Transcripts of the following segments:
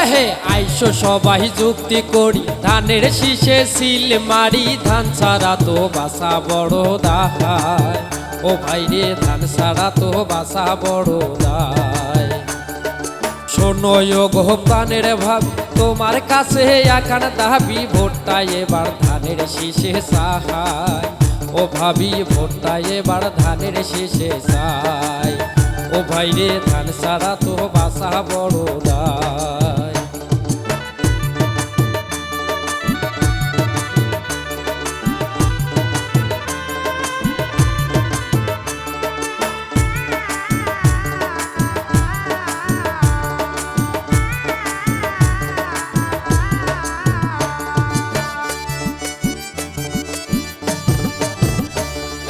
বেহে আইসো সবাই যুক্তি করি, ধানের শীষে সিল মারি, ধান ছাড়া তো বাসা বড় দায়। ও ভাইরে ধান ছাড়া তো বাসা বড় দায়। শোনো গো প্রাণের ভাবি, তোমার কাছে একান দাবি, ভোটটা এবার ধানের শীষে চাই। ও ভাবি ভোটটা এবার ধানের শীষে চাই। ও ভাইরে ধান ছাড়া তো বাসা বড় দায়।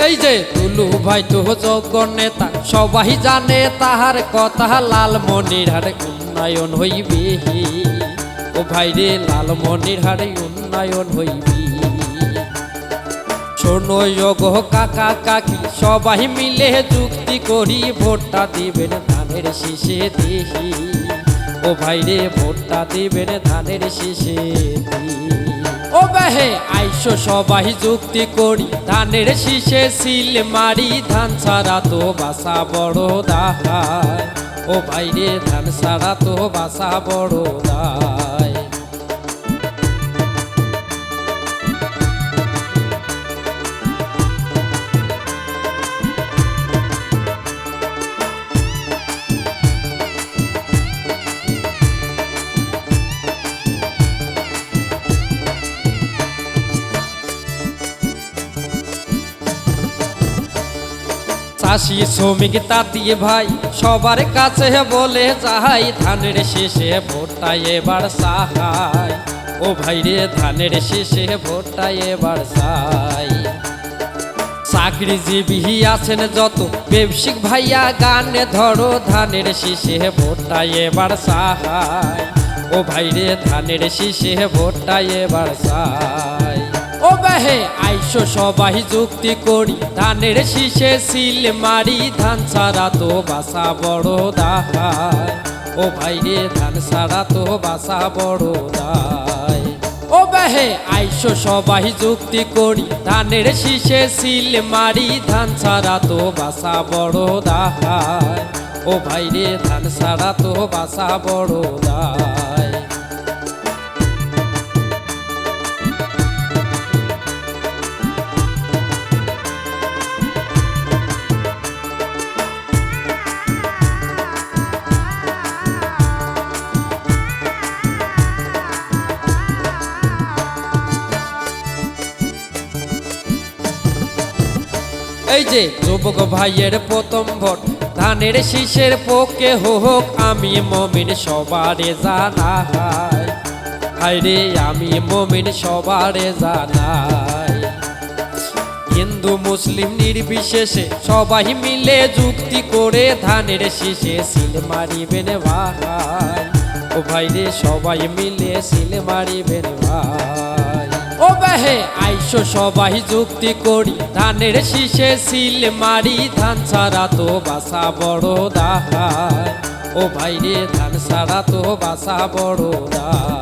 এই যে দুলু ভাই তো যোগ্য নেতা, সবাই জানে তাহার কথা, লালমনিরহাট উন্নয়ন হইবি। ও ভাইরে লালমনিরহাট উন্নয়ন হইবি। শোনো গো কাকা কাকি, সবাই মিলে যুক্তি করি, ভোটটা দিবেন ধানের শীষে দিহি। ও ভাইরে ভোটটা দিবেন ধানের শীষে দিহি। ও বেহে আইসো সবাই যুক্তি করি, ধানের শীষে সিল মারি, ধান ছাড়া তো বাসা বড় দায়। ও ভাইরে ধান ছাড়া তো বাসা বড় দায়। চাষি শ্রমিক তাঁতি ভাই সবার কাছে বলে যাই, ধানের শীষে ভোটটা এবার চাই। ও ভাইরে ধানের শীষে ভোটটা এবার চাই। চাকরিজীবী আছেন যত ব্যবসায়িক ভাইয়া, গানে ধরো ধানের শীষে ভোটটা এবার চাই। ও ভাইরে ধানের শীষে ভোটটা এবার চাই। ও বেহে আইসো সবাই যুক্তি করি, ধানের শীষে সিল মারি, ধান ছাড়া তো বাসা বড় দায়। ও ভাইরে ধান ছাড়া তো বাসা বড় দায়। ও বেহে আইসো সবাই যুক্তি করি, ধানের শীষে সিল মারি, ধান ছাড়া তো বাসা বড় দায়। ও ভাইরে ধান ছাড়া তো বাসা বড় দায়। এই যে যুবক ভাইয়ের প্রথম ভোট, ধানের শীষের পক্ষে হোক, আমি মমিন সবারে জানাই। হায়রে আমি মমিন সবারে জানাই। হিন্দু মুসলিম নির্বিশেষে সবাই মিলে যুক্তি করে, ধানের শীষে সিল মারিবেন ভাই। ও ভাইরে সবাই মিলে সিল মারিবেন ভাই। ও বেহে আইসো সবাই যুক্তি করি, ধানের শীষে সিল মারি, ধান ছাড়া তো বাসা বড় দায়। ও ভাইরে ধান ছাড়া তো বাসা বড় দায়।